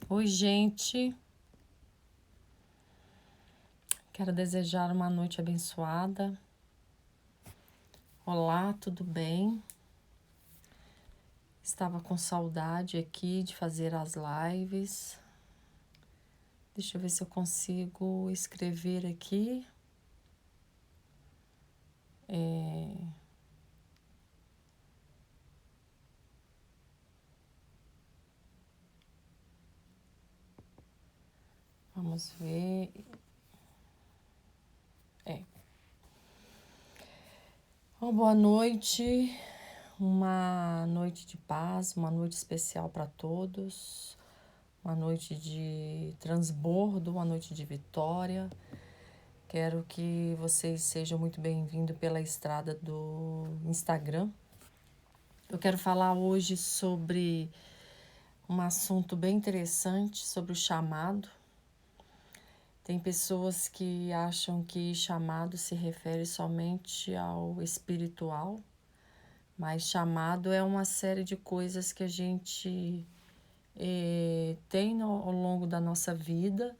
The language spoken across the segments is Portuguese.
Oi, gente. Quero desejar uma noite abençoada. Olá, tudo bem? Estava com saudade aqui de fazer as lives. Deixa eu ver se eu consigo escrever aqui. Vamos ver. Boa noite. Uma noite de paz, uma noite especial para todos. Uma noite de transbordo, uma noite de vitória. Quero que vocês sejam muito bem-vindos pela estrada do Instagram. Eu quero falar hoje sobre um assunto bem interessante, sobre o chamado. Tem pessoas que acham que chamado se refere somente ao espiritual, mas chamado é uma série de coisas que a gente tem ao longo da nossa vida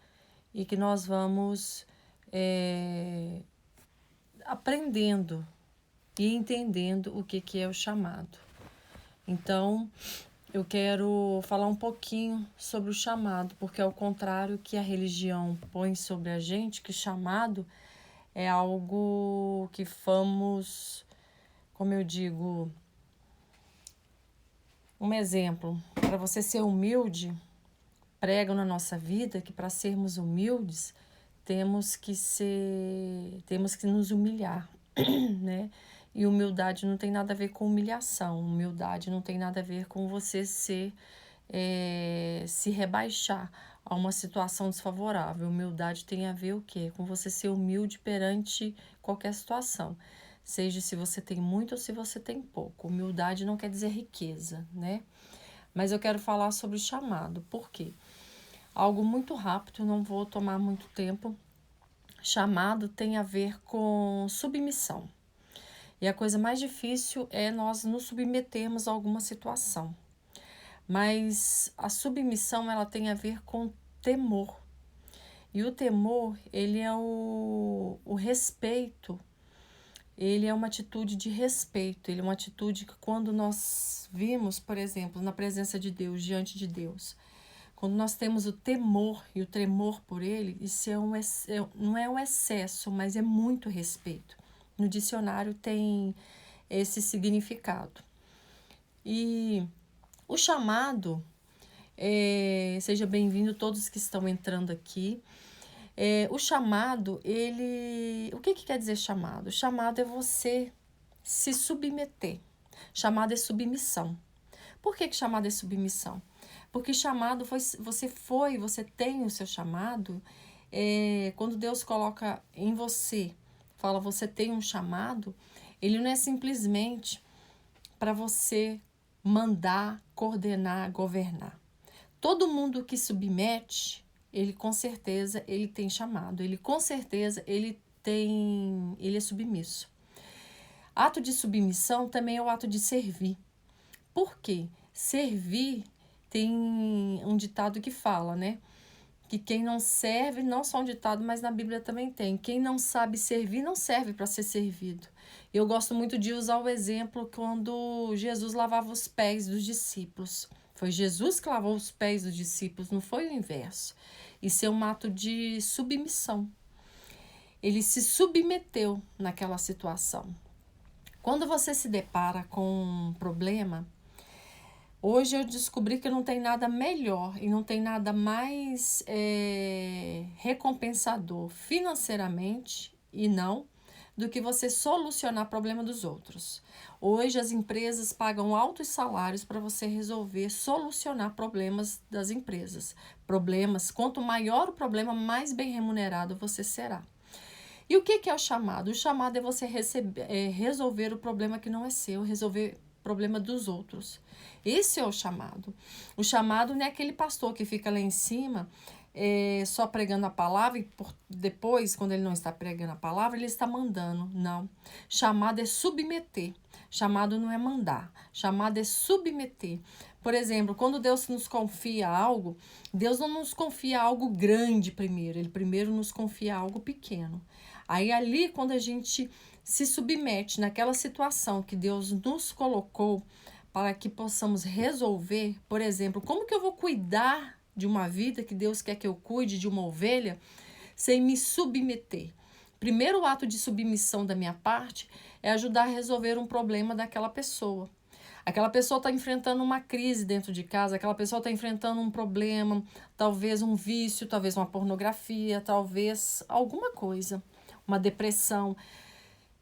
e que nós vamos aprendendo e entendendo o que é o chamado. Então, eu quero falar um pouquinho sobre o chamado, porque ao contrário que a religião põe sobre a gente, que chamado é algo que vamos, como eu digo, um exemplo, para você ser humilde, pregam na nossa vida que para sermos humildes, temos que nos humilhar, né? E humildade não tem nada a ver com humilhação. Humildade não tem nada a ver com você se rebaixar a uma situação desfavorável. Humildade tem a ver o quê? Com você ser humilde perante qualquer situação. Seja se você tem muito ou se você tem pouco. Humildade não quer dizer riqueza, né? Mas eu quero falar sobre o chamado. Por quê? Algo muito rápido, não vou tomar muito tempo. Chamado tem a ver com submissão. E a coisa mais difícil é nós nos submetermos a alguma situação. Mas a submissão, ela tem a ver com temor. E o temor, ele é o respeito. Ele é uma atitude de respeito. Ele é uma atitude que quando nós vimos, por exemplo, na presença de Deus, diante de Deus, quando nós temos o temor e o tremor por ele, isso não é um excesso, mas é muito respeito. No dicionário tem esse significado. E o chamado, seja bem-vindo todos que estão entrando aqui. O chamado, o que quer dizer chamado? Chamado é você se submeter. Chamado é submissão. Por que chamado é submissão? Porque chamado você tem o seu chamado, quando Deus coloca em você, fala você tem um chamado, ele não é simplesmente para você mandar, coordenar, governar. Todo mundo que submete, ele com certeza ele tem chamado, ele com certeza ele é submisso. Ato de submissão também é o ato de servir. Por quê? Servir, tem um ditado que fala, né? Que quem não serve, não só um ditado, mas na Bíblia também tem. Quem não sabe servir, não serve para ser servido. Eu gosto muito de usar o exemplo quando Jesus lavava os pés dos discípulos. Foi Jesus que lavou os pés dos discípulos, não foi o inverso. Isso é um ato de submissão. Ele se submeteu naquela situação. Quando você se depara com um problema, hoje eu descobri que não tem nada melhor e não tem nada mais recompensador financeiramente e não do que você solucionar o problema dos outros. Hoje as empresas pagam altos salários para você resolver, solucionar problemas das empresas. Problemas, quanto maior o problema, mais bem remunerado você será. E o que é o chamado? O chamado é você resolver o problema que não é seu, resolver o problema dos outros. Esse é o chamado. O chamado não é aquele pastor que fica lá em cima só pregando a palavra e depois, quando ele não está pregando a palavra, ele está mandando. Não. Chamado é submeter. Chamado não é mandar, chamado é submeter. Por exemplo, quando Deus nos confia algo, Deus não nos confia algo grande primeiro, Ele primeiro nos confia algo pequeno. Aí ali, quando a gente se submete naquela situação que Deus nos colocou para que possamos resolver, por exemplo, como que eu vou cuidar de uma vida que Deus quer que eu cuide, de uma ovelha, sem me submeter? Primeiro ato de submissão da minha parte é ajudar a resolver um problema daquela pessoa. Aquela pessoa está enfrentando uma crise dentro de casa, aquela pessoa está enfrentando um problema, talvez um vício, talvez uma pornografia, talvez alguma coisa, uma depressão.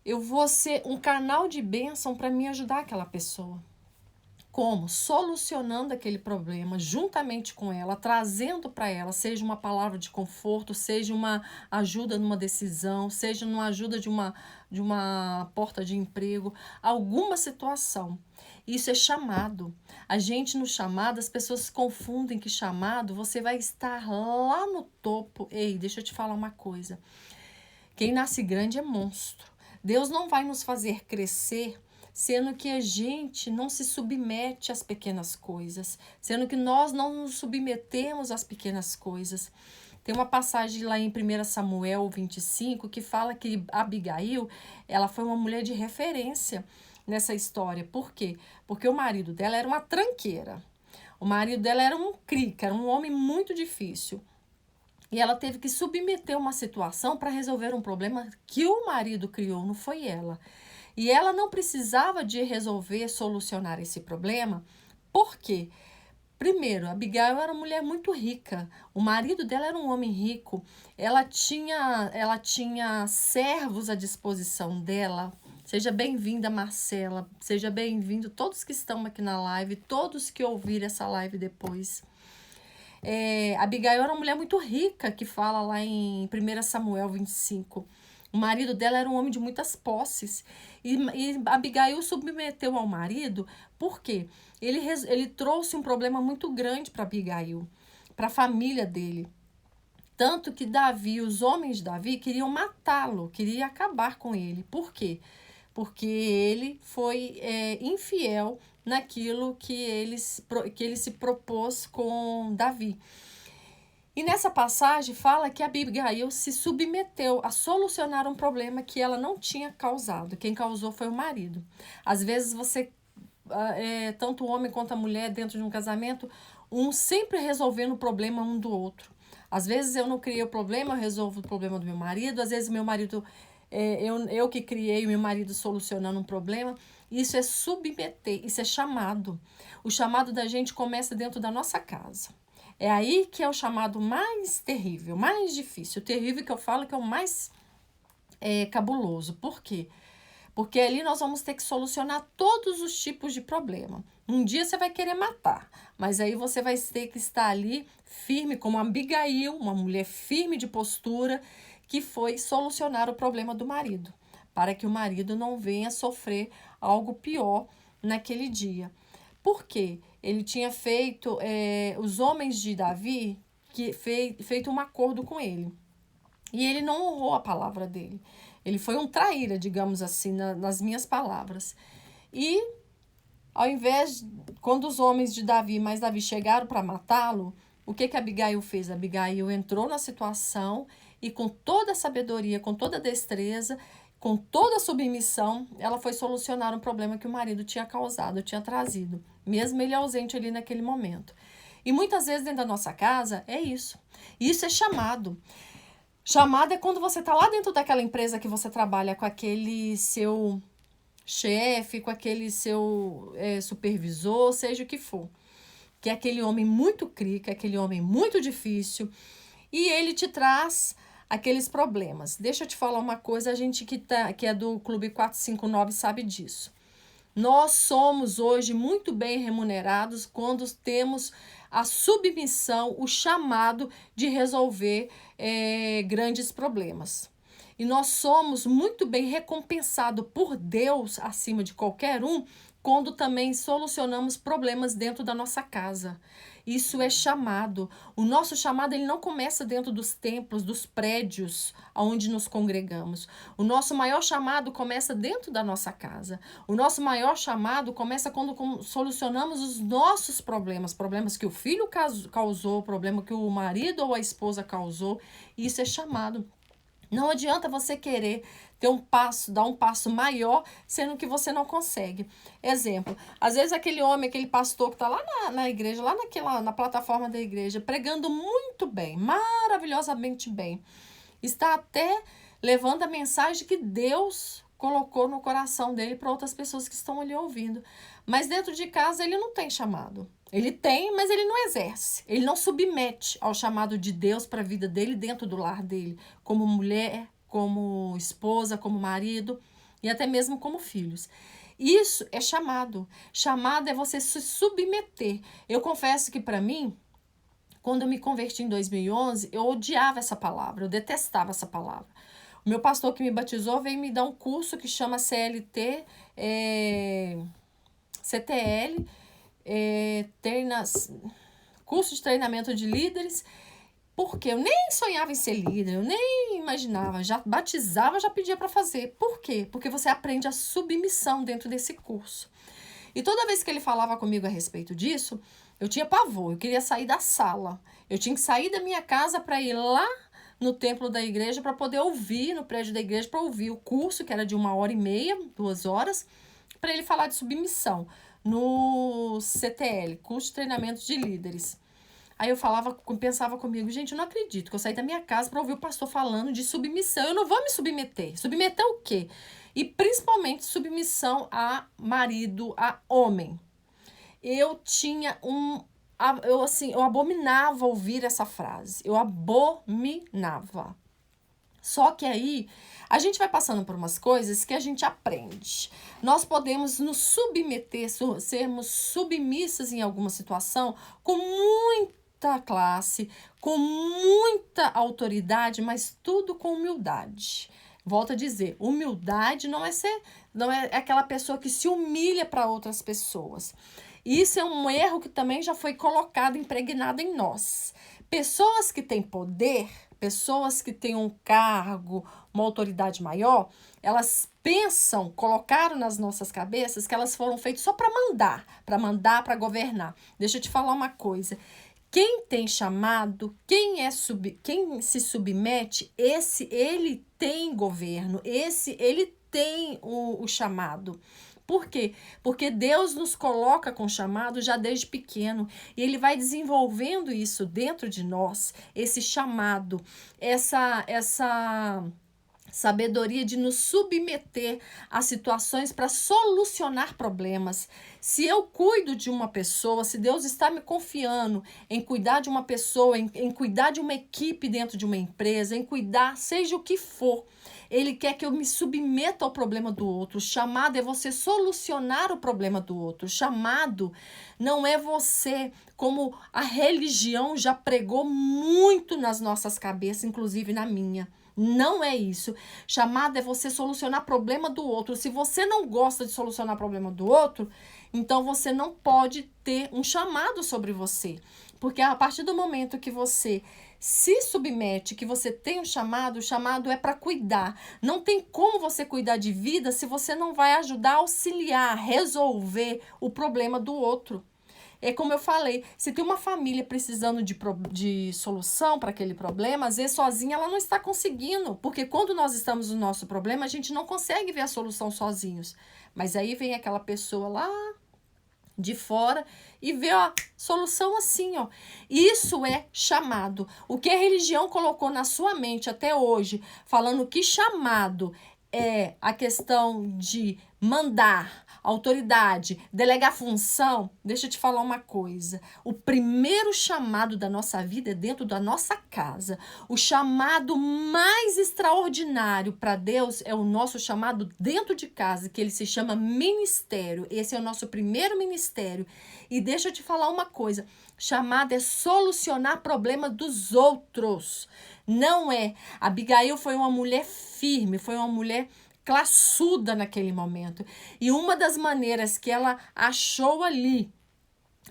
Eu vou ser um canal de bênção para me ajudar aquela pessoa. Como? Solucionando aquele problema juntamente com ela, trazendo para ela, seja uma palavra de conforto, seja uma ajuda numa decisão, seja uma ajuda de uma porta de emprego, alguma situação. Isso é chamado. A gente no chamado, as pessoas confundem que chamado, você vai estar lá no topo. Ei, deixa eu te falar uma coisa. Quem nasce grande é monstro. Deus não vai nos fazer crescer sendo que a gente não se submete às pequenas coisas, sendo que nós não nos submetemos às pequenas coisas. Tem uma passagem lá em 1 Samuel 25 que fala que Abigail, ela foi uma mulher de referência nessa história. Por quê? Porque o marido dela era uma tranqueira. O marido dela era um crica, era um homem muito difícil. E ela teve que submeter uma situação para resolver um problema que o marido criou, não foi ela. E ela não precisava de resolver, solucionar esse problema. Por quê? Primeiro, Abigail era uma mulher muito rica. O marido dela era um homem rico. Ela tinha servos à disposição dela. Seja bem-vinda, Marcela. Seja bem-vindo todos que estão aqui na live, todos que ouvirem essa live depois. Abigail era uma mulher muito rica, que fala lá em 1 Samuel 25. O marido dela era um homem de muitas posses. E Abigail submeteu ao marido, por quê? Ele trouxe um problema muito grande para Abigail, para a família dele. Tanto que Davi, os homens de Davi, queriam matá-lo, queriam acabar com ele. Por quê? Porque ele foi infiel naquilo que ele se propôs com Davi. E nessa passagem fala que Abigail se submeteu a solucionar um problema que ela não tinha causado. Quem causou foi o marido. Às vezes tanto o homem quanto a mulher dentro de um casamento, um sempre resolvendo o problema um do outro. Às vezes eu não criei o problema, eu resolvo o problema do meu marido. Às vezes meu marido, eu que criei o meu marido solucionando um problema. Isso é submeter, isso é chamado. O chamado da gente começa dentro da nossa casa. É aí que é o chamado mais terrível, mais difícil. O terrível que eu falo que é o mais cabuloso. Por quê? Porque ali nós vamos ter que solucionar todos os tipos de problema. Um dia você vai querer matar, mas aí você vai ter que estar ali firme, como Abigail, uma mulher firme de postura, que foi solucionar o problema do marido, para que o marido não venha sofrer algo pior naquele dia. Por quê? Ele tinha feito, os homens de Davi, feito um acordo com ele. E ele não honrou a palavra dele. Ele foi um traíra, digamos assim, nas minhas palavras. E, ao invés, quando os homens de Davi, mais Davi, chegaram para matá-lo, o que Abigail fez? Abigail entrou na situação e com toda a sabedoria, com toda a destreza, com toda a submissão, ela foi solucionar um problema que o marido tinha causado, tinha trazido, mesmo ele ausente ali naquele momento. E muitas vezes dentro da nossa casa é isso. Isso é chamado. Chamado é quando você está lá dentro daquela empresa que você trabalha com aquele seu chefe, com aquele seu supervisor, seja o que for. Que é aquele homem muito crica, aquele homem muito difícil, e ele te traz aqueles problemas. Deixa eu te falar uma coisa, a gente que é do Clube 459 sabe disso. Nós somos hoje muito bem remunerados quando temos a submissão, o chamado de resolver grandes problemas. E nós somos muito bem recompensados por Deus, acima de qualquer um, quando também solucionamos problemas dentro da nossa casa. Isso é chamado. O nosso chamado ele não começa dentro dos templos, dos prédios onde nos congregamos. O nosso maior chamado começa dentro da nossa casa. O nosso maior chamado começa quando solucionamos os nossos problemas. Problemas que o filho causou, problema que o marido ou a esposa causou. Isso é chamado. Não adianta você querer dar um passo maior, sendo que você não consegue. Exemplo, às vezes aquele homem, aquele pastor que está lá na igreja, na plataforma da igreja, pregando muito bem, maravilhosamente bem, está até levando a mensagem que Deus colocou no coração dele para outras pessoas que estão ali ouvindo. Mas dentro de casa ele não tem chamado. Ele tem, mas ele não exerce. Ele não submete ao chamado de Deus para a vida dele dentro do lar dele, como mulher, como esposa, como marido e até mesmo como filhos. Isso é chamado. Chamado é você se submeter. Eu confesso que para mim, quando eu me converti em 2011, eu odiava essa palavra, eu detestava essa palavra. O meu pastor que me batizou veio me dar um curso que chama CTL, curso de treinamento de líderes, porque eu nem sonhava em ser líder, eu nem imaginava, já batizava, já pedia para fazer. Por quê? Porque você aprende a submissão dentro desse curso. E toda vez que ele falava comigo a respeito disso, eu tinha pavor, eu queria sair da sala. Eu tinha que sair da minha casa para ir lá no templo da igreja para poder ouvir, no prédio da igreja, para ouvir o curso, que era de 1h30, 2 horas, para ele falar de submissão no CTL, curso de treinamento de líderes. Aí eu pensava comigo, gente, eu não acredito que eu saí da minha casa para ouvir o pastor falando de submissão. Eu não vou me submeter. Submeter o quê? E principalmente submissão a marido, a homem. Eu abominava ouvir essa frase. Eu abominava. Só que aí, a gente vai passando por umas coisas que a gente aprende. Nós podemos nos submeter, sermos submissas em alguma situação com muita classe, com muita autoridade, mas tudo com humildade. Volto a dizer, humildade não é aquela pessoa que se humilha para outras pessoas. Isso é um erro que também já foi colocado, impregnado em nós. Pessoas que têm poder, pessoas que têm um cargo, uma autoridade maior, elas colocaram nas nossas cabeças que elas foram feitas só para mandar, para governar. Deixa eu te falar uma coisa. Quem tem chamado, quem se submete, ele tem governo, ele tem o chamado. Por quê? Porque Deus nos coloca com chamado já desde pequeno e Ele vai desenvolvendo isso dentro de nós, esse chamado, essa sabedoria de nos submeter a situações para solucionar problemas. Se eu cuido de uma pessoa, se Deus está me confiando em cuidar de uma pessoa, em cuidar de uma equipe dentro de uma empresa, em cuidar, seja o que for, Ele quer que eu me submeta ao problema do outro. O chamado é você solucionar o problema do outro. O chamado não é você, como a religião já pregou muito nas nossas cabeças, inclusive na minha. Não é isso. Chamado é você solucionar problema do outro. Se você não gosta de solucionar problema do outro, então você não pode ter um chamado sobre você. Porque a partir do momento que você se submete, que você tem um chamado, o chamado é para cuidar. Não tem como você cuidar de vida se você não vai ajudar a auxiliar, resolver o problema do outro. É como eu falei, se tem uma família precisando de solução para aquele problema, às vezes sozinha ela não está conseguindo, porque quando nós estamos no nosso problema, a gente não consegue ver a solução sozinhos. Mas aí vem aquela pessoa lá de fora e vê a solução assim, ó. Isso é chamado. O que a religião colocou na sua mente até hoje, falando que chamado é a questão de mandar, autoridade, delegar função, deixa eu te falar uma coisa. O primeiro chamado da nossa vida é dentro da nossa casa. O chamado mais extraordinário para Deus é o nosso chamado dentro de casa, que ele se chama ministério. Esse é o nosso primeiro ministério. E deixa eu te falar uma coisa. Chamado é solucionar problema dos outros. Não é. Abigail foi uma mulher firme, foi uma mulher classuda naquele momento. E uma das maneiras que ela achou ali,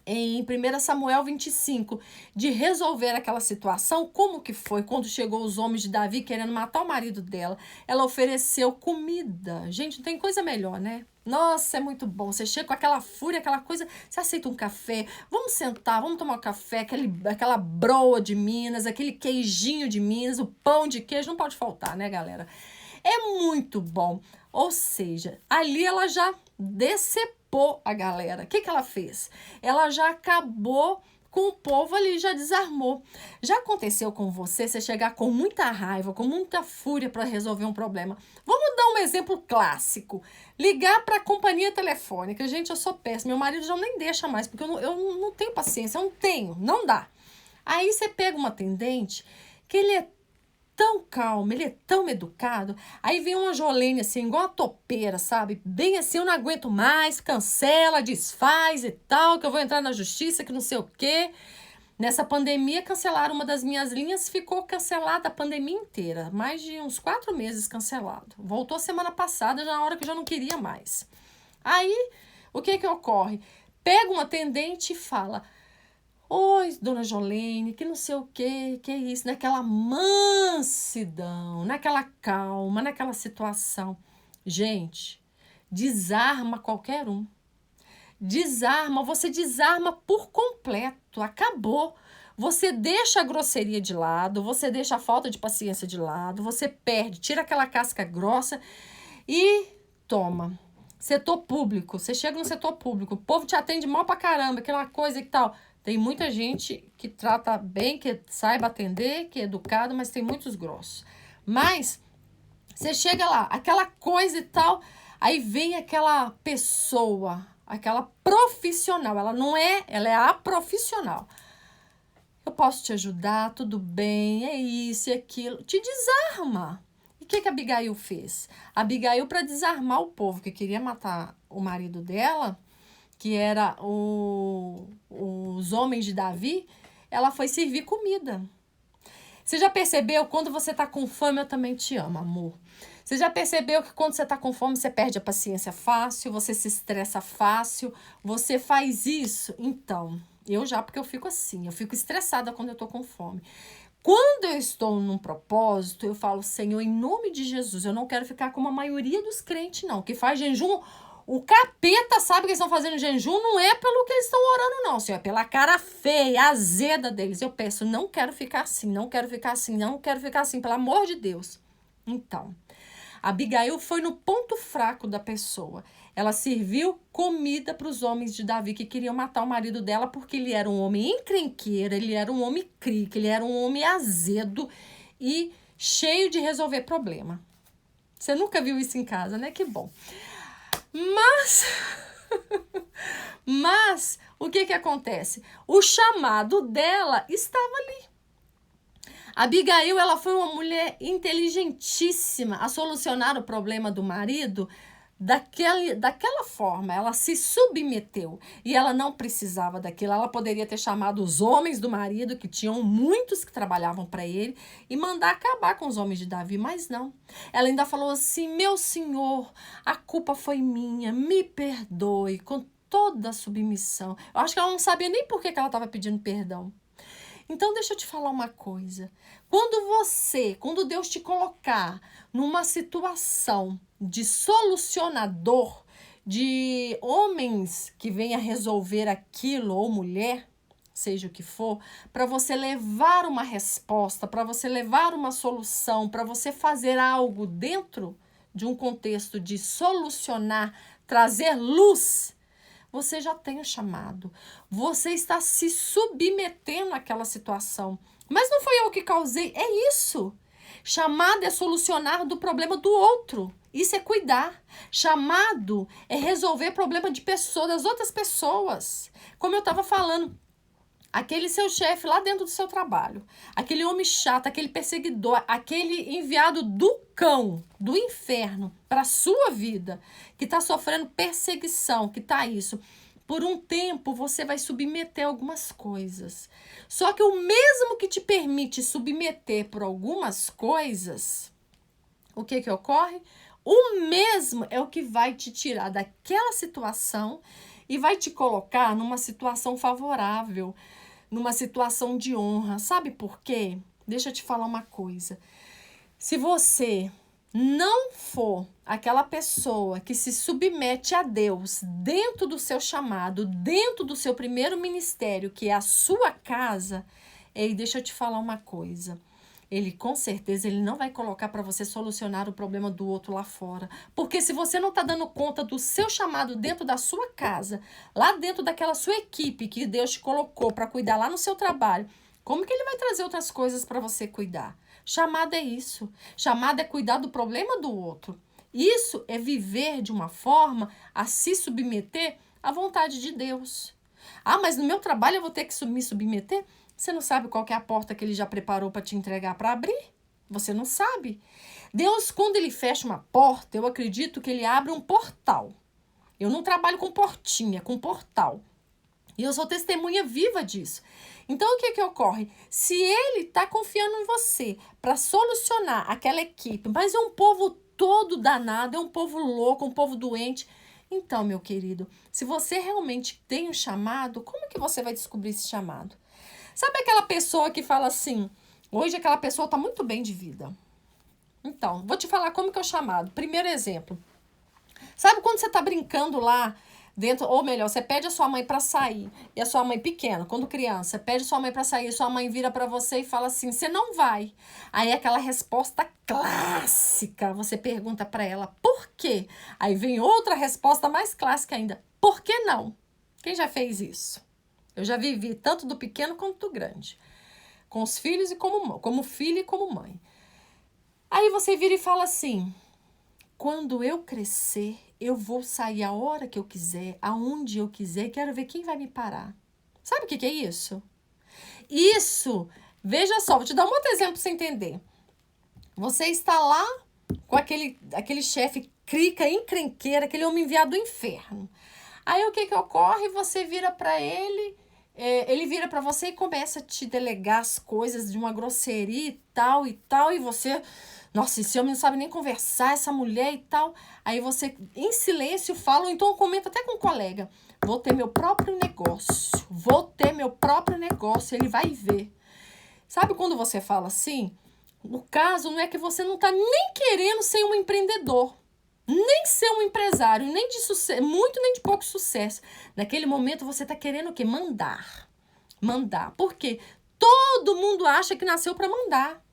em 1 Samuel 25, de resolver aquela situação, como que foi quando chegou os homens de Davi querendo matar o marido dela? Ela ofereceu comida. Gente, não tem coisa melhor, né? Nossa, é muito bom. Você chega com aquela fúria, aquela coisa, você aceita um café, vamos sentar, vamos tomar um café, aquela broa de Minas, aquele queijinho de Minas, o pão de queijo, não pode faltar, né, galera? É muito bom. Ou seja, ali ela já decepou a galera. O que ela fez? Ela já acabou com o povo ali, já desarmou. Já aconteceu com você chegar com muita raiva, com muita fúria para resolver um problema? Vamos dar um exemplo clássico. Ligar para a companhia telefônica. Gente, eu sou péssima. Meu marido já nem deixa mais, porque eu não tenho paciência. Eu não tenho, não dá. Aí você pega um atendente que ele é tão calmo, ele é tão educado. Aí vem uma Jolene assim, igual a topeira, sabe? Bem assim, eu não aguento mais, cancela, desfaz e tal, que eu vou entrar na justiça, que não sei o quê. Nessa pandemia, cancelaram uma das minhas linhas, ficou cancelada a pandemia inteira. Mais de uns 4 meses cancelado. Voltou semana passada, já na hora que eu já não queria mais. Aí, o que ocorre? Pega um atendente e fala: oi, dona Jolene, que não sei o que é isso, naquela mansidão, naquela calma, naquela situação. Gente, desarma qualquer um. Desarma, você desarma por completo, acabou. Você deixa a grosseria de lado, você deixa a falta de paciência de lado, você perde, tira aquela casca grossa e toma. Setor público, você chega no setor público, o povo te atende mal pra caramba, aquela coisa e tal. Tem muita gente que trata bem, que saiba atender, que é educado, mas tem muitos grossos. Mas você chega lá, aquela coisa e tal, aí vem aquela pessoa, aquela profissional, ela é a profissional. Eu posso te ajudar, tudo bem, é isso e aquilo. Te desarma. E o que a Abigail fez? A Abigail, para desarmar o povo que queria matar o marido dela, que era os homens de Davi, ela foi servir comida. Você já percebeu? Quando você tá com fome, eu também te amo, amor. Você já percebeu que quando você tá com fome, você perde a paciência fácil, você se estressa fácil, você faz isso? Então, eu já, porque eu fico assim, eu fico estressada quando eu tô com fome. Quando eu estou num propósito, eu falo: Senhor, em nome de Jesus, eu não quero ficar como a maioria dos crentes, não, que faz jejum. O capeta sabe que eles estão fazendo jejum, não é pelo que eles estão orando, não, Senhor, é pela cara feia, azeda deles. Eu peço: não quero ficar assim, não quero ficar assim, não quero ficar assim, pelo amor de Deus. Então, Abigail foi no ponto fraco da pessoa. Ela serviu comida para os homens de Davi que queriam matar o marido dela porque ele era um homem encrenqueiro, ele era um homem crique, ele era um homem azedo e cheio de resolver problema. Você nunca viu isso em casa, né? Que bom. Mas o que acontece? O chamado dela estava ali. Abigail, ela foi uma mulher inteligentíssima a solucionar o problema do marido daquela forma. Ela se submeteu e ela não precisava daquilo. Ela poderia ter chamado os homens do marido, que tinham muitos que trabalhavam para ele, e mandar acabar com os homens de Davi, mas não. Ela ainda falou assim: meu senhor, a culpa foi minha, me perdoe, com toda a submissão. Eu acho que ela não sabia nem por que ela estava pedindo perdão. Então, deixa eu te falar uma coisa. Quando Deus te colocar numa situação de solucionador, de homens que venha resolver aquilo, ou mulher, seja o que for, para você levar uma resposta, para você levar uma solução, para você fazer algo dentro de um contexto de solucionar, trazer luz, você já tem o chamado. Você está se submetendo àquela situação. Mas não foi eu que causei. É isso. Chamado é solucionar do problema do outro. Isso é cuidar. Chamado é resolver problema de pessoas, das outras pessoas. Como eu estava falando, aquele seu chefe lá dentro do seu trabalho, aquele homem chato, aquele perseguidor, aquele enviado do cão, do inferno para a sua vida, que está sofrendo perseguição, que está isso. Por um tempo você vai submeter algumas coisas. Só que o mesmo que te permite submeter por algumas coisas, o que ocorre? O mesmo é o que vai te tirar daquela situação e vai te colocar numa situação favorável, numa situação de honra. Sabe por quê? Deixa eu te falar uma coisa. Se você não for aquela pessoa que se submete a Deus dentro do seu chamado, dentro do seu primeiro ministério, que é a sua casa, e deixa eu te falar uma coisa. Ele, com certeza, ele não vai colocar para você solucionar o problema do outro lá fora. Porque se você não está dando conta do seu chamado dentro da sua casa, lá dentro daquela sua equipe que Deus te colocou para cuidar lá no seu trabalho, como que ele vai trazer outras coisas para você cuidar? Chamado é isso. Chamado é cuidar do problema do outro. Isso é viver de uma forma a se submeter à vontade de Deus. Ah, mas no meu trabalho eu vou ter que me submeter? Você não sabe qual que é a porta que ele já preparou para te entregar para abrir? Você não sabe. Deus, quando ele fecha uma porta, eu acredito que ele abre um portal. Eu não trabalho com portinha, com portal. E eu sou testemunha viva disso. Então, o que ocorre? Se ele está confiando em você para solucionar aquela equipe, mas é um povo todo danado, é um povo louco, um povo doente. Então, meu querido, se você realmente tem um chamado, como que você vai descobrir esse chamado? Sabe aquela pessoa que fala assim, hoje aquela pessoa está muito bem de vida. Então, vou te falar como que é o chamado. Primeiro exemplo. Sabe quando você está brincando lá dentro, ou melhor, você pede a sua mãe para sair, e a sua mãe pequena, quando criança, pede a sua mãe para sair, e sua mãe vira para você e fala assim, você não vai. Aí aquela resposta clássica, você pergunta para ela, por quê? Aí vem outra resposta mais clássica ainda, por que não? Quem já fez isso? Eu já vivi tanto do pequeno quanto do grande. Com os filhos e como filho e como mãe. Aí você vira e fala assim, quando eu crescer, eu vou sair a hora que eu quiser, aonde eu quiser, quero ver quem vai me parar. Sabe o que é isso? Isso, veja só, vou te dar um outro exemplo para você entender. Você está lá com aquele chefe crica, encrenqueira, aquele homem enviado do inferno. Aí o que ocorre? Você vira para ele, ele vira para você e começa a te delegar as coisas de uma grosseria e tal, e você, nossa, esse homem não sabe nem conversar, essa mulher e tal. Aí você, em silêncio, fala, ou então comenta até com um colega, vou ter meu próprio negócio, ele vai ver. Sabe quando você fala assim? O caso não é que você não está nem querendo ser um empreendedor, nem ser um empresário, nem de sucesso, muito nem de pouco sucesso. Naquele momento você está querendo o quê? Mandar. Por quê? Todo mundo acha que nasceu para mandar.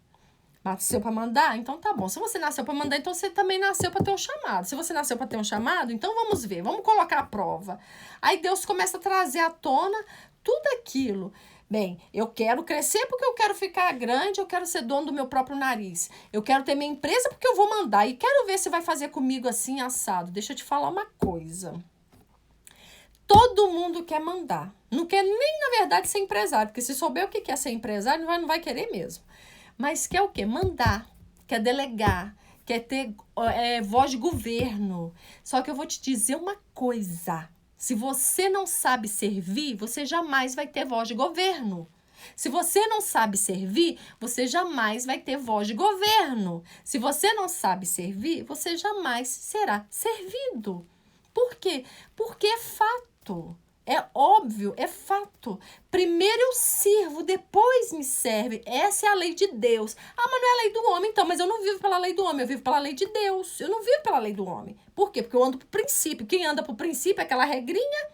Nasceu para mandar? Então tá bom. Se você nasceu para mandar, então você também nasceu para ter um chamado. Se você nasceu para ter um chamado, então vamos ver, vamos colocar a prova. Aí Deus começa a trazer à tona tudo aquilo. Bem, eu quero crescer porque eu quero ficar grande, eu quero ser dono do meu próprio nariz. Eu quero ter minha empresa porque eu vou mandar. E quero ver se vai fazer comigo assim, assado. Deixa eu te falar uma coisa. Todo mundo quer mandar. Não quer nem, na verdade, ser empresário. Porque se souber o que é ser empresário, não vai querer mesmo. Mas quer o quê? Mandar. Quer delegar. Quer ter voz de governo. Só que eu vou te dizer uma coisa. Se você não sabe servir, você jamais vai ter voz de governo. Se você não sabe servir, você jamais vai ter voz de governo. Se você não sabe servir, você jamais será servido. Por quê? Porque é fato. É óbvio, é fato. Primeiro eu sirvo, depois me serve. Essa é a lei de Deus. Ah, mas não é a lei do homem, então. Mas eu não vivo pela lei do homem, eu vivo pela lei de Deus. Eu não vivo pela lei do homem. Por quê? Porque eu ando por princípio. Quem anda por princípio é aquela regrinha.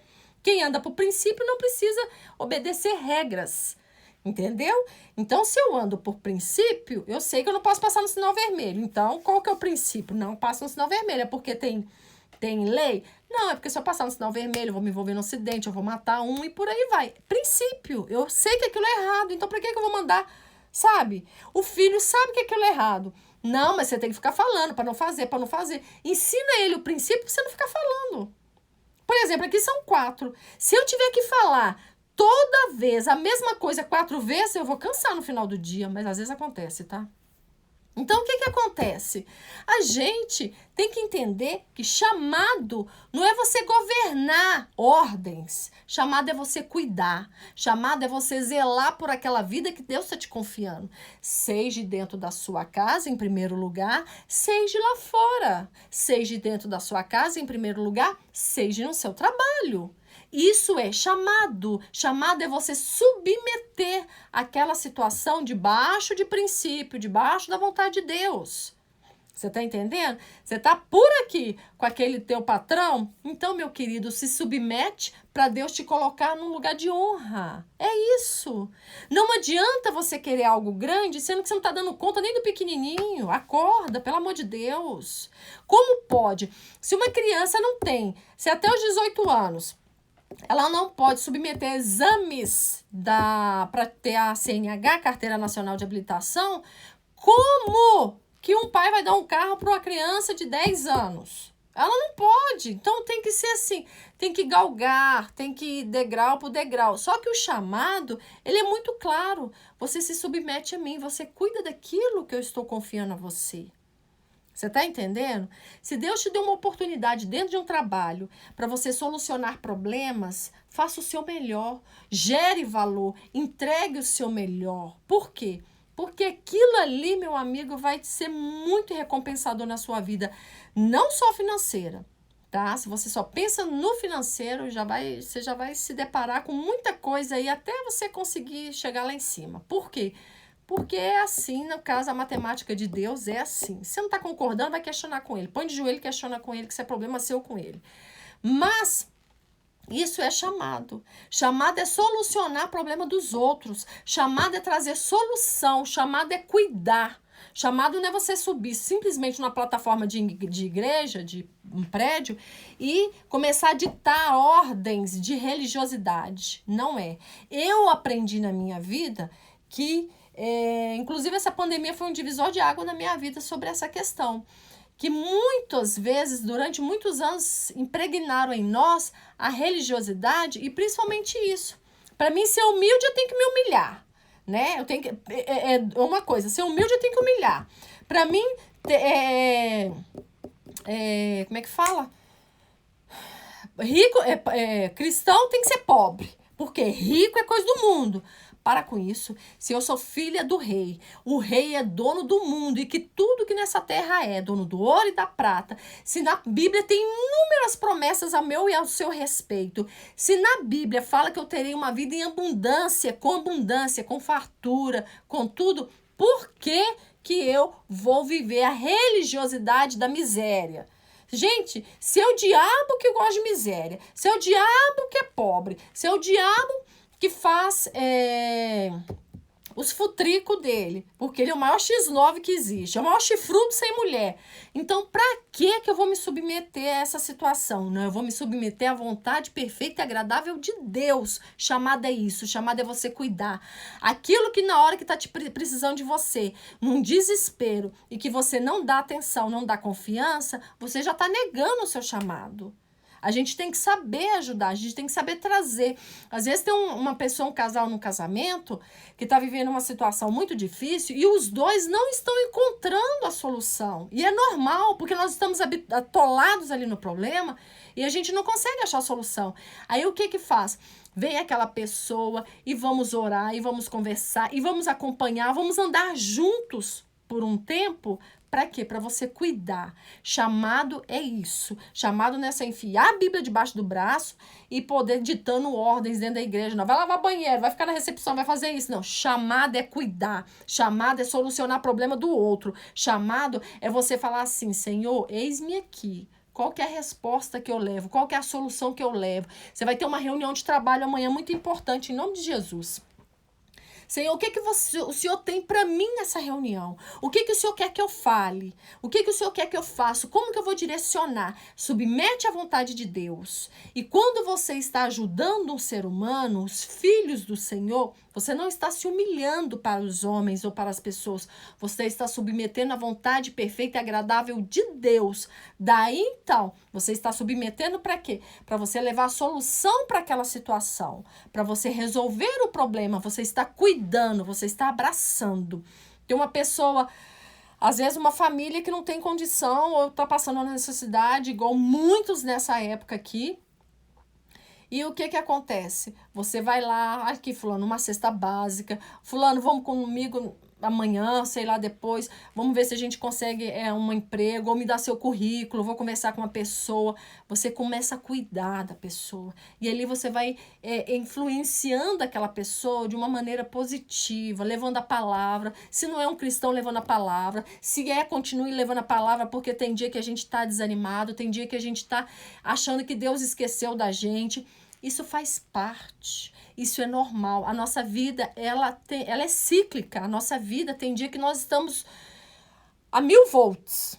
Quem anda por princípio não precisa obedecer regras. Entendeu? Então, se eu ando por princípio, eu sei que eu não posso passar no sinal vermelho. Então, qual que é o princípio? Não passo no sinal vermelho. É porque tem lei? Não, é porque se eu passar no sinal vermelho, eu vou me envolver no acidente, eu vou matar um e por aí vai. Princípio. Eu sei que aquilo é errado, então por que eu vou mandar? Sabe? O filho sabe que aquilo é errado. Não, mas você tem que ficar falando para não fazer. Ensina ele o princípio para você não ficar falando. Por exemplo, aqui são 4. Se eu tiver que falar toda vez a mesma coisa 4 vezes, eu vou cansar no final do dia, mas às vezes acontece, tá? Então, o que que acontece? A gente tem que entender que chamado não é você governar ordens. Chamado é você cuidar. Chamado é você zelar por aquela vida que Deus está te confiando. Seja dentro da sua casa, em primeiro lugar, seja lá fora. Seja dentro da sua casa, em primeiro lugar, seja no seu trabalho. Isso é chamado. Chamado é você submeter aquela situação debaixo de princípio, debaixo da vontade de Deus. Você está entendendo? Você está por aqui com aquele teu patrão? Então, meu querido, se submete para Deus te colocar num lugar de honra. É isso. Não adianta você querer algo grande, sendo que você não está dando conta nem do pequenininho. Acorda, pelo amor de Deus. Como pode? Se uma criança não tem, se até os 18 anos, ela não pode submeter exames para ter a CNH, Carteira Nacional de Habilitação, como que um pai vai dar um carro para uma criança de 10 anos? Ela não pode. Então tem que ser assim, tem que galgar, tem que ir degrau por degrau. Só que o chamado, ele é muito claro. Você se submete a mim, você cuida daquilo que eu estou confiando a você. Você está entendendo? Se Deus te deu uma oportunidade dentro de um trabalho para você solucionar problemas, faça o seu melhor, gere valor, entregue o seu melhor. Por quê? Porque aquilo ali, meu amigo, vai ser muito recompensador na sua vida, não só financeira, tá? Se você só pensa no financeiro, você já vai se deparar com muita coisa aí até você conseguir chegar lá em cima. Por quê? Porque é assim, no caso, a matemática de Deus é assim. Se você não está concordando, vai questionar com ele. Põe de joelho e questiona com ele, que isso é problema seu com ele. Mas isso é chamado. Chamado é solucionar o problema dos outros. Chamado é trazer solução. Chamado é cuidar. Chamado não é você subir simplesmente numa plataforma de igreja, de um prédio, e começar a ditar ordens de religiosidade. Não é. Eu aprendi na minha vida que inclusive essa pandemia foi um divisor de água na minha vida sobre essa questão, que muitas vezes, durante muitos anos, impregnaram em nós a religiosidade e principalmente isso. Para mim, ser humilde, eu tenho que me humilhar, né? Eu tenho que, uma coisa, ser humilde, eu tenho que humilhar. Para mim, como é que fala? Rico, cristão tem que ser pobre, porque rico é coisa do mundo. Para com isso. Se eu sou filha do rei, o rei é dono do mundo e que tudo que nessa terra é, dono do ouro e da prata. Se na Bíblia tem inúmeras promessas a meu e ao seu respeito. Se na Bíblia fala que eu terei uma vida em abundância, com fartura, com tudo, por que que eu vou viver a religiosidade da miséria? Gente, se é o diabo que gosta de miséria, se é o diabo que é pobre, se é o diabo que faz os futricos dele, porque ele é o maior X9 que existe, é o maior chifrudo sem mulher. Então, pra que eu vou me submeter a essa situação? Não, eu vou me submeter à vontade perfeita e agradável de Deus. Chamada é isso, chamada é você cuidar. Aquilo que na hora que tá te precisando de você, num desespero, e que você não dá atenção, não dá confiança, você já tá negando o seu chamado. A gente tem que saber ajudar, a gente tem que saber trazer. Às vezes tem uma pessoa, um casal no casamento, que está vivendo uma situação muito difícil e os dois não estão encontrando a solução. E é normal, porque nós estamos atolados ali no problema e a gente não consegue achar a solução. Aí o que que faz? Vem aquela pessoa e vamos orar, e vamos conversar, e vamos acompanhar, vamos andar juntos por um tempo. Para quê? Para você cuidar. Chamado é isso. Chamado não é você enfiar a Bíblia debaixo do braço e poder ditando ordens dentro da igreja. Não, vai lavar banheiro, vai ficar na recepção, vai fazer isso. Não, chamado é cuidar. Chamado é solucionar problema do outro. Chamado é você falar assim, Senhor, eis-me aqui. Qual que é a resposta que eu levo? Qual que é a solução que eu levo? Você vai ter uma reunião de trabalho amanhã muito importante, em nome de Jesus. Senhor, o que o Senhor tem para mim nessa reunião? O que o Senhor quer que eu fale? O que o Senhor quer que eu faça? Como que eu vou direcionar? Submete à vontade de Deus. E quando você está ajudando um ser humano, os filhos do Senhor, você não está se humilhando para os homens ou para as pessoas. Você está submetendo à vontade perfeita e agradável de Deus. Daí, então, você está submetendo para quê? Para você levar a solução para aquela situação. Para você resolver o problema. Você está cuidando, você está abraçando. Tem uma pessoa Às vezes uma família que não tem condição ou está passando uma necessidade, igual muitos nessa época aqui. E o que que acontece? Você vai lá, aqui fulano, uma cesta básica, fulano, vamos comigo amanhã, sei lá, depois, vamos ver se a gente consegue um emprego, ou me dá seu currículo, vou conversar com uma pessoa. Você começa a cuidar da pessoa. E ali você vai influenciando aquela pessoa de uma maneira positiva, levando a palavra. Se não é um cristão, levando a palavra. Se continue levando a palavra, porque tem dia que a gente está desanimado, tem dia que a gente está achando que Deus esqueceu da gente. Isso faz parte, isso é normal. A nossa vida, ela é cíclica. A nossa vida tem dia que nós estamos a 1000 volts,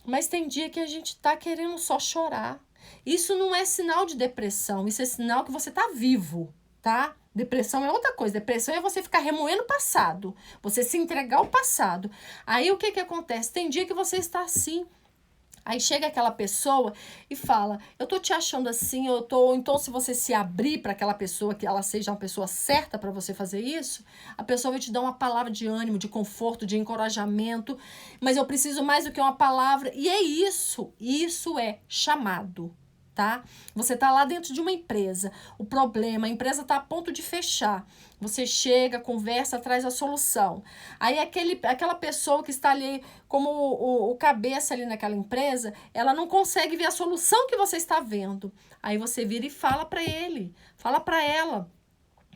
mas tem dia que a gente está querendo só chorar. Isso não é sinal de depressão, isso é sinal que você está vivo, tá? Depressão é outra coisa. Depressão é você ficar remoendo o passado, você se entregar ao passado. Aí o que que acontece? Tem dia que você está assim. Aí chega aquela pessoa e fala, eu tô te achando assim, então se você se abrir para aquela pessoa, que ela seja uma pessoa certa para você fazer isso, a pessoa vai te dar uma palavra de ânimo, de conforto, de encorajamento, mas eu preciso mais do que uma palavra, e é isso é chamado. Tá? Você tá lá dentro de uma empresa, o problema, a empresa tá a ponto de fechar. Você chega, conversa, traz a solução. Aí aquela pessoa que está ali como o cabeça ali naquela empresa, ela não consegue ver a solução que você está vendo. Aí você vira e fala para ele, fala para ela.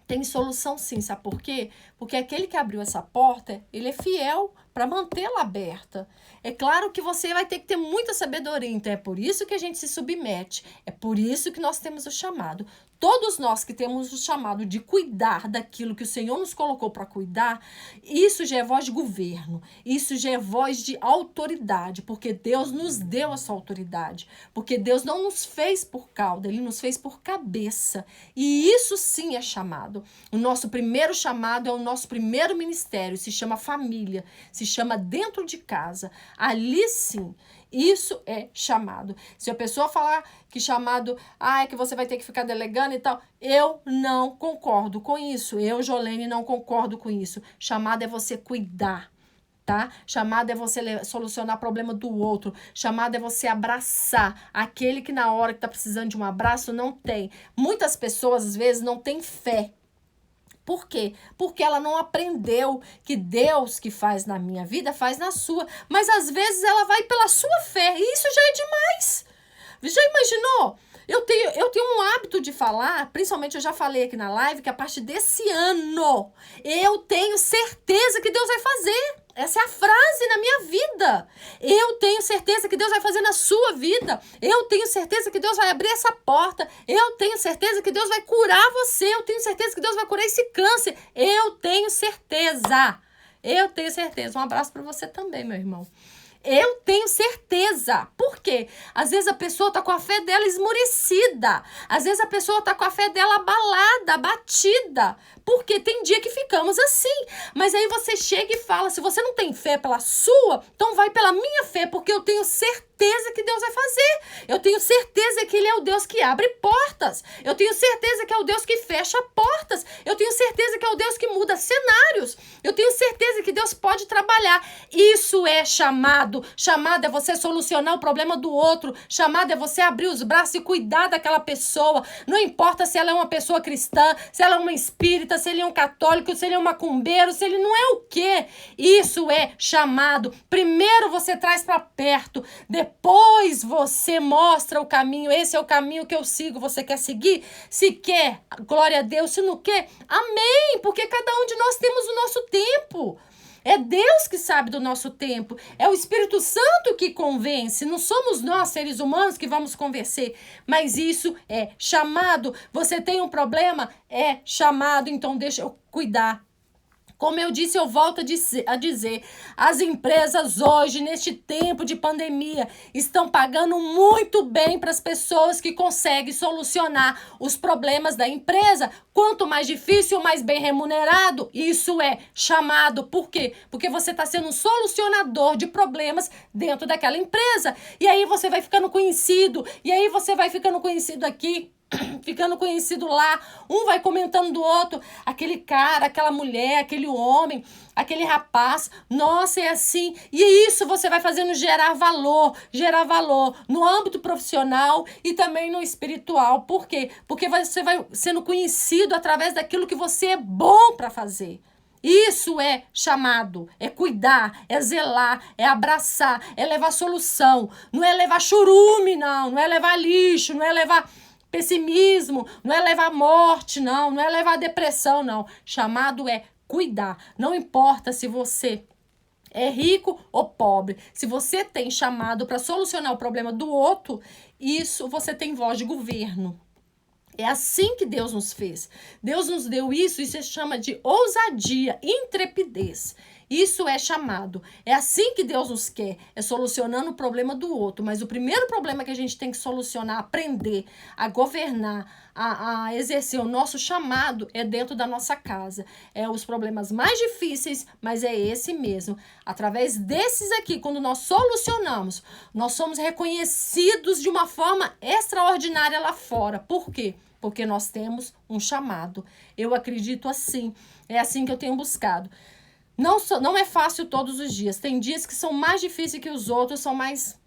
Tem solução sim, sabe por quê? Porque aquele que abriu essa porta, ele é fiel para mantê-la aberta. É claro que você vai ter que ter muita sabedoria, então é por isso que a gente se submete, é por isso que nós temos o chamado. Todos nós que temos o chamado de cuidar daquilo que o Senhor nos colocou para cuidar, isso já é voz de governo, isso já é voz de autoridade, porque Deus nos deu essa autoridade, porque Deus não nos fez por cauda, Ele nos fez por cabeça, e isso sim é chamado. O nosso primeiro chamado é o nosso primeiro ministério, se chama família, se chama dentro de casa, ali sim. Isso é chamado. Se a pessoa falar que chamado, é que você vai ter que ficar delegando e tal, eu não concordo com isso. Eu, Jolene, não concordo com isso. Chamado é você cuidar, tá? Chamado é você solucionar o problema do outro. Chamado é você abraçar aquele que na hora que tá precisando de um abraço não tem. Muitas pessoas, às vezes, não têm fé. Por quê? Porque ela não aprendeu que Deus que faz na minha vida, faz na sua. Mas às vezes ela vai pela sua fé. E isso já é demais. Já imaginou? Eu tenho um hábito de falar, principalmente eu já falei aqui na live, que a partir desse ano eu tenho certeza que Deus vai fazer. Essa é a frase na minha vida. Eu tenho certeza que Deus vai fazer na sua vida. Eu tenho certeza que Deus vai abrir essa porta. Eu tenho certeza que Deus vai curar você. Eu tenho certeza que Deus vai curar esse câncer. Eu tenho certeza. Eu tenho certeza. Um abraço para você também, meu irmão. Eu tenho certeza. Por quê? Às vezes a pessoa tá com a fé dela esmorecida. Às vezes a pessoa tá com a fé dela abalada, abatida. Porque tem dia que ficamos assim. Mas aí você chega e fala, se você não tem fé pela sua, então vai pela minha fé, porque eu tenho certeza que Deus vai fazer. Eu tenho certeza que Ele é o Deus que abre portas. Eu tenho certeza que é o Deus que fecha portas. Eu tenho certeza que é o Deus que muda cenários. Eu tenho certeza que Deus pode trabalhar. Isso é chamado. Chamado é você solucionar o problema do outro. Chamado é você abrir os braços e cuidar daquela pessoa. Não importa se ela é uma pessoa cristã, se ela é uma espírita, se ele é um católico, se ele é um macumbeiro, se ele não é o quê. Isso é chamado. Primeiro você traz para perto, depois você mostra o caminho. Esse é o caminho que eu sigo. Você quer seguir? Se quer, glória a Deus. Se não quer, amém. Porque cada um de nós temos o nosso tempo. É Deus que sabe do nosso tempo. É o Espírito Santo que convence. Não somos nós, seres humanos, que vamos convencer. Mas isso é chamado. Você tem um problema? É chamado. Então deixa eu cuidar. Como eu disse, eu volto a dizer, as empresas hoje, neste tempo de pandemia, estão pagando muito bem para as pessoas que conseguem solucionar os problemas da empresa. Quanto mais difícil, mais bem remunerado. Isso é chamado. Por quê? Porque você está sendo um solucionador de problemas dentro daquela empresa. E aí você vai ficando conhecido. E aí você vai ficando conhecido aqui ficando conhecido lá, um vai comentando do outro, aquele cara, aquela mulher, aquele homem, aquele rapaz, nossa, é assim, e isso você vai fazendo gerar valor no âmbito profissional e também no espiritual. Por quê? Porque você vai sendo conhecido através daquilo que você é bom para fazer. Isso é chamado, é cuidar, é zelar, é abraçar, é levar solução, não é levar churume, não é levar lixo, não é levar pessimismo, não é levar morte, não é levar depressão, não. Chamado é cuidar. Não importa se você é rico ou pobre. Se você tem chamado para solucionar o problema do outro, isso você tem voz de governo. É assim que Deus nos fez. Deus nos deu isso e se chama de ousadia, intrepidez. Isso é chamado. É assim que Deus nos quer, é solucionando o problema do outro. Mas o primeiro problema que a gente tem que solucionar, aprender a governar, a exercer o nosso chamado é dentro da nossa casa. É os problemas mais difíceis, mas é esse mesmo. Através desses aqui, quando nós solucionamos, nós somos reconhecidos de uma forma extraordinária lá fora. Por quê? Porque nós temos um chamado. Eu acredito assim. É assim que eu tenho buscado. Não é fácil todos os dias. Tem dias que são mais difíceis que os outros, são mais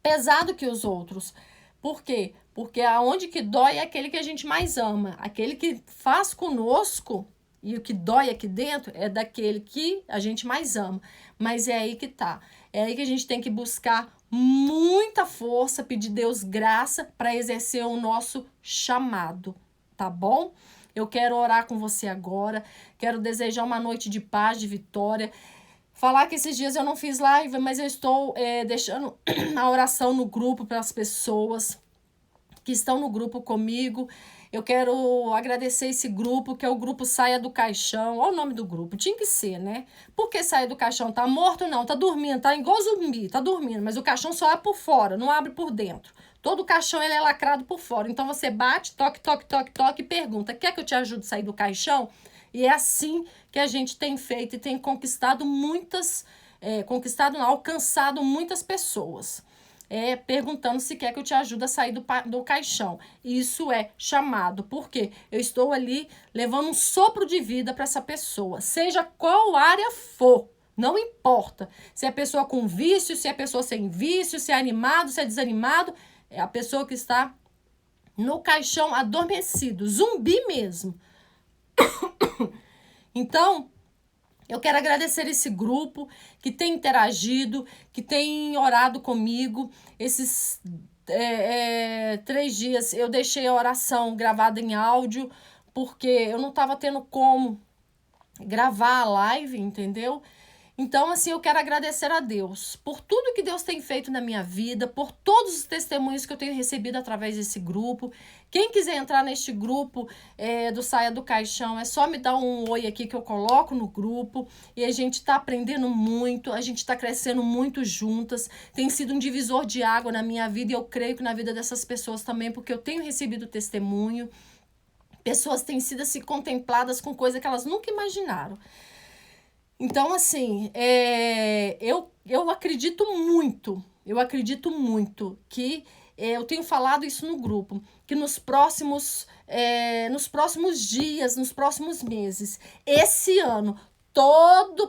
pesados que os outros. Por quê? Porque aonde que dói é aquele que a gente mais ama. Aquele que faz conosco e o que dói aqui dentro é daquele que a gente mais ama. Mas é aí que tá. É aí que a gente tem que buscar muita força, pedir Deus graça para exercer o nosso chamado, tá bom? Eu quero orar com você agora, quero desejar uma noite de paz, de vitória. Falar que esses dias eu não fiz live, mas eu estou deixando a oração no grupo para as pessoas que estão no grupo comigo. Eu quero agradecer esse grupo, que é o grupo Saia do Caixão. Olha o nome do grupo, tinha que ser, né? Por que Saia do Caixão? Tá morto? Não, tá dormindo, tá igual zumbi, tá dormindo, mas o caixão só é por fora, não abre por dentro. Todo caixão ele é lacrado por fora. Então você bate, toque, toque, toque, toque e pergunta: quer que eu te ajude a sair do caixão? E é assim que a gente tem feito e tem conquistado alcançado muitas pessoas. Perguntando se quer que eu te ajude a sair do caixão. Isso é chamado, porque eu estou ali levando um sopro de vida para essa pessoa, seja qual área for. Não importa se é pessoa com vício, se é pessoa sem vício, se é animado, se é desanimado. É a pessoa que está no caixão adormecido, zumbi mesmo. Então, eu quero agradecer esse grupo que tem interagido, que tem orado comigo. Esses 3 dias eu deixei a oração gravada em áudio, porque eu não estava tendo como gravar a live, entendeu? Então, assim, eu quero agradecer a Deus por tudo que Deus tem feito na minha vida, por todos os testemunhos que eu tenho recebido através desse grupo. Quem quiser entrar neste grupo do Saia do Caixão, é só me dar um oi aqui que eu coloco no grupo. E a gente está aprendendo muito, a gente está crescendo muito juntas. Tem sido um divisor de água na minha vida e eu creio que na vida dessas pessoas também, porque eu tenho recebido testemunho. Pessoas têm sido assim, contempladas com coisas que elas nunca imaginaram. Então, assim, eu acredito muito que eu tenho falado isso no grupo, que nos próximos dias, nos próximos meses, esse ano,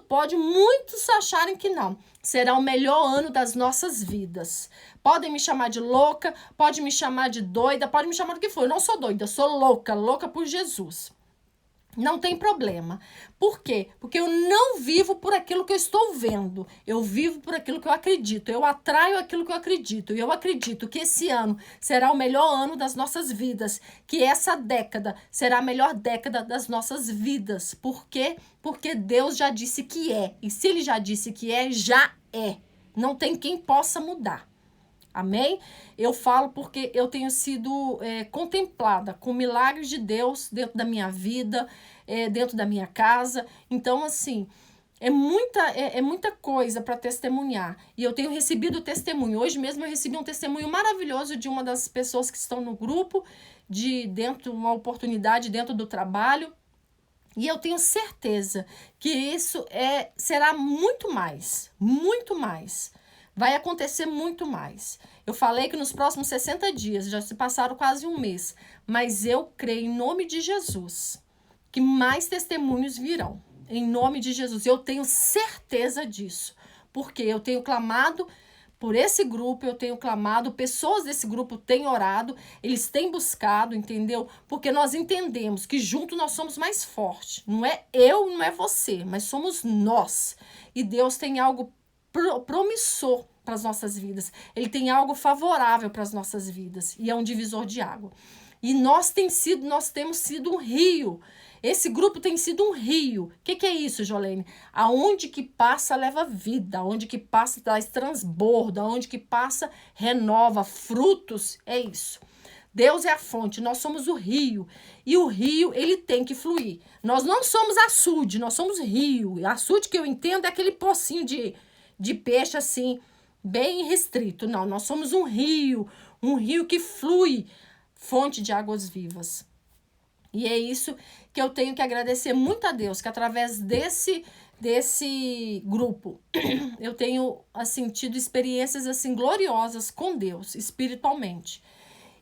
pode muitos acharem que não, será o melhor ano das nossas vidas. Podem me chamar de louca, pode me chamar de doida, pode me chamar do que for. Eu não sou doida, eu sou louca por Jesus. Não tem problema. Por quê? Porque eu não vivo por aquilo que eu estou vendo. Eu vivo por aquilo que eu acredito. Eu atraio aquilo que eu acredito. E eu acredito que esse ano será o melhor ano das nossas vidas. Que essa década será a melhor década das nossas vidas. Por quê? Porque Deus já disse que é. E se Ele já disse que é, já é. Não tem quem possa mudar. Amém? Eu falo porque eu tenho sido contemplada com milagres de Deus dentro da minha vida, dentro da minha casa. Então, assim, é muita coisa para testemunhar. E eu tenho recebido testemunho. Hoje mesmo eu recebi um testemunho maravilhoso de uma das pessoas que estão no grupo, uma oportunidade dentro do trabalho. E eu tenho certeza que isso será muito mais, muito mais. Vai acontecer muito mais. Eu falei que nos próximos 60 dias, já se passaram quase um mês, mas eu creio em nome de Jesus que mais testemunhos virão. Em nome de Jesus, eu tenho certeza disso, porque eu tenho clamado por esse grupo, eu tenho clamado, pessoas desse grupo têm orado, eles têm buscado, entendeu? Porque nós entendemos que junto nós somos mais fortes. Não é eu, não é você, mas somos nós. E Deus tem algo promissor para as nossas vidas. Ele tem algo favorável para as nossas vidas. E é um divisor de água. E nós temos sido um rio. Esse grupo tem sido um rio. O que é isso, Jolene? Aonde que passa, leva vida. Aonde que passa, traz transbordo. Aonde que passa, renova frutos. É isso. Deus é a fonte, nós somos o rio. E o rio, ele tem que fluir. Nós não somos açude, nós somos rio. Açude que eu entendo é aquele pocinho de peixe assim, bem restrito. Não, nós somos um rio que flui, fonte de águas vivas. E é isso que eu tenho que agradecer muito a Deus, que através desse grupo eu tenho assim tido experiências assim gloriosas com Deus, espiritualmente.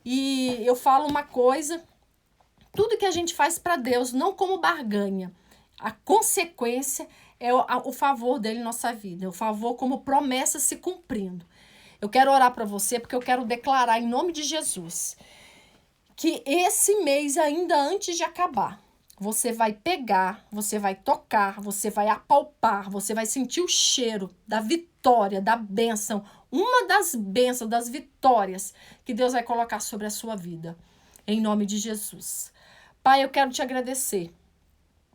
E eu falo uma coisa, tudo que a gente faz para Deus, não como barganha, a consequência é o favor dele em nossa vida, o favor como promessa se cumprindo. Eu quero orar para você porque eu quero declarar em nome de Jesus que esse mês, ainda antes de acabar, você vai pegar, você vai tocar, você vai apalpar, você vai sentir o cheiro da vitória, da bênção, uma das bênçãos, das vitórias que Deus vai colocar sobre a sua vida, em nome de Jesus. Pai, eu quero te agradecer,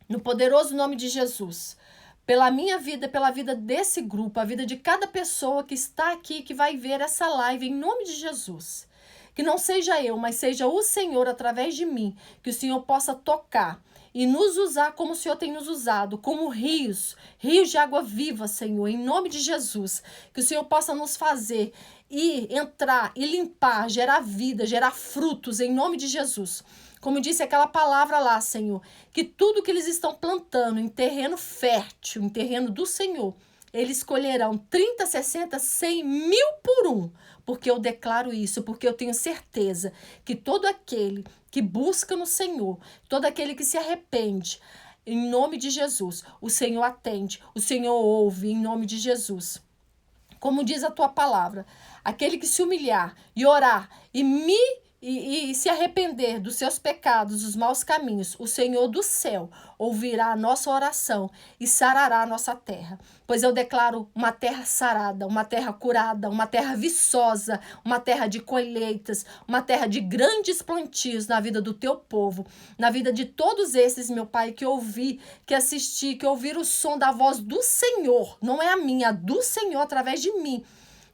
no poderoso nome de Jesus, pela minha vida, pela vida desse grupo, a vida de cada pessoa que está aqui, que vai ver essa live, em nome de Jesus. Que não seja eu, mas seja o Senhor através de mim, que o Senhor possa tocar e nos usar como o Senhor tem nos usado, como rios de água viva, Senhor, em nome de Jesus. Que o Senhor possa nos fazer e entrar e limpar, gerar vida, gerar frutos, em nome de Jesus. Como disse aquela palavra lá, Senhor, que tudo que eles estão plantando em terreno fértil, em terreno do Senhor, eles colherão 30, 60, 100, 1000 por um. Porque eu declaro isso, porque eu tenho certeza que todo aquele que busca no Senhor, todo aquele que se arrepende, em nome de Jesus, o Senhor atende, o Senhor ouve, em nome de Jesus. Como diz a tua palavra, aquele que se humilhar e orar e se arrepender dos seus pecados, dos maus caminhos, o Senhor do céu ouvirá a nossa oração e sarará a nossa terra. Pois eu declaro uma terra sarada, uma terra curada, uma terra viçosa, uma terra de colheitas, uma terra de grandes plantios na vida do teu povo, na vida de todos esses, meu Pai, que ouvi, que assisti, que ouviram o som da voz do Senhor, não é a minha, a do Senhor através de mim,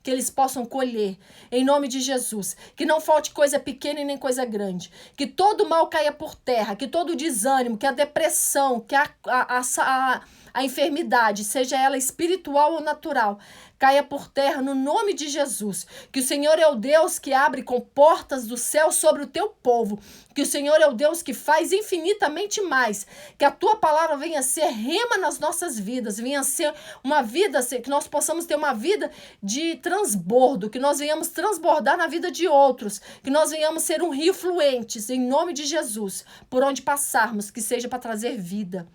que eles possam colher, em nome de Jesus, que não falte coisa pequena e nem coisa grande, que todo mal caia por terra, que todo desânimo, que a depressão, que a enfermidade, seja ela espiritual ou natural, caia por terra no nome de Jesus, que o Senhor é o Deus que abre com portas do céu sobre o teu povo, que o Senhor é o Deus que faz infinitamente mais, que a tua palavra venha ser rema nas nossas vidas, venha ser uma vida, que nós possamos ter uma vida de transbordo, que nós venhamos transbordar na vida de outros, que nós venhamos ser um rio fluentes, em nome de Jesus, por onde passarmos, que seja para trazer vida.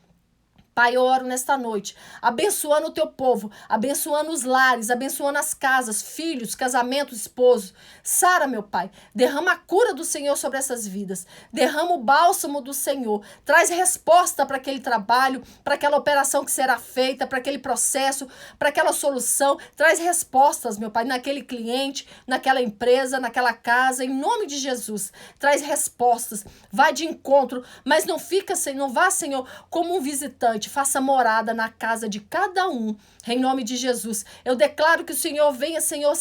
Pai, eu oro nesta noite, abençoando o teu povo, abençoando os lares, abençoando as casas, filhos, casamentos, esposos. Sara, meu Pai, derrama a cura do Senhor sobre essas vidas. Derrama o bálsamo do Senhor. Traz resposta para aquele trabalho, para aquela operação que será feita, para aquele processo, para aquela solução. Traz respostas, meu Pai, naquele cliente, naquela empresa, naquela casa, em nome de Jesus. Traz respostas. Vai de encontro, mas não vá, Senhor, como um visitante. Faça morada na casa de cada um, em nome de Jesus. Eu declaro que o Senhor venha, Senhor,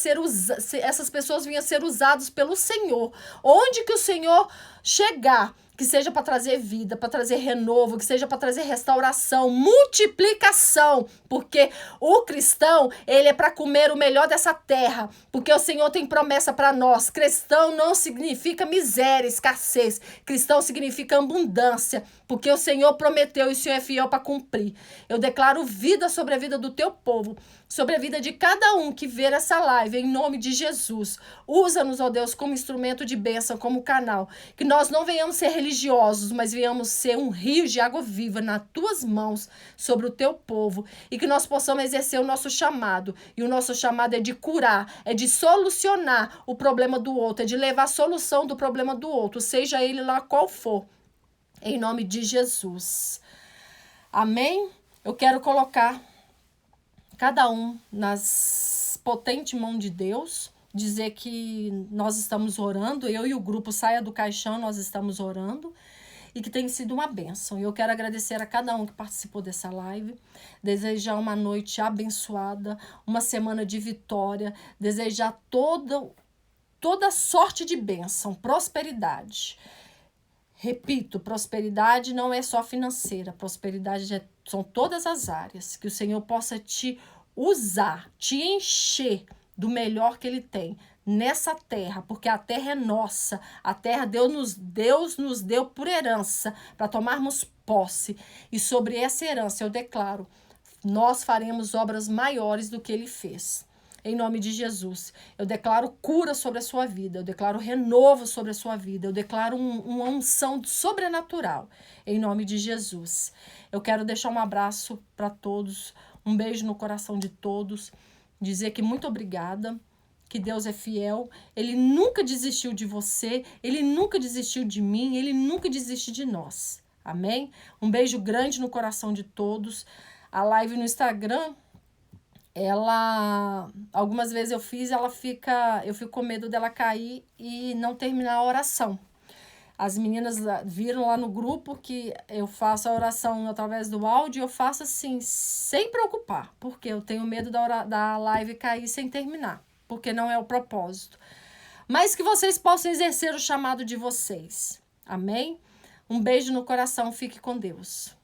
essas pessoas venham ser usadas pelo Senhor. Onde que o Senhor chegar, que seja para trazer vida, para trazer renovo, que seja para trazer restauração, multiplicação, porque o cristão, ele é para comer o melhor dessa terra, porque o Senhor tem promessa para nós. Cristão não significa miséria, escassez. Cristão significa abundância, porque o Senhor prometeu e o Senhor é fiel para cumprir. Eu declaro vida sobre a vida do teu povo, sobre a vida de cada um que ver essa live, em nome de Jesus. Usa-nos, ó Deus, como instrumento de bênção, como canal. Que nós não venhamos ser religiosos, mas venhamos ser um rio de água viva nas tuas mãos sobre o teu povo. E que nós possamos exercer o nosso chamado. E o nosso chamado é de curar, é de solucionar o problema do outro, é de levar a solução do problema do outro, seja ele lá qual for. Em nome de Jesus. Amém? Eu quero colocar cada um nas potentes mãos de Deus, dizer que nós estamos orando, eu e o grupo Saia do Caixão, nós estamos orando, e que tem sido uma bênção. E eu quero agradecer a cada um que participou dessa live, desejar uma noite abençoada, uma semana de vitória, desejar toda sorte de bênção, prosperidade. Repito, prosperidade não é só financeira, prosperidade são todas as áreas. Que o Senhor possa te usar, te encher do melhor que Ele tem nessa terra, porque a terra é nossa, a terra Deus nos deu por herança, para tomarmos posse. E sobre essa herança eu declaro, nós faremos obras maiores do que Ele fez. Em nome de Jesus, eu declaro cura sobre a sua vida, eu declaro renovo sobre a sua vida, eu declaro uma unção sobrenatural, em nome de Jesus. Eu quero deixar um abraço para todos, um beijo no coração de todos, dizer que muito obrigada, que Deus é fiel, Ele nunca desistiu de você, Ele nunca desistiu de mim, Ele nunca desiste de nós. Amém? Um beijo grande no coração de todos. A live no Instagram, algumas vezes eu fico com medo dela cair e não terminar a oração. As meninas viram lá no grupo que eu faço a oração através do áudio, eu faço assim, sem preocupar, porque eu tenho medo da live cair sem terminar, porque não é o propósito. Mas que vocês possam exercer o chamado de vocês. Amém? Um beijo no coração, fique com Deus.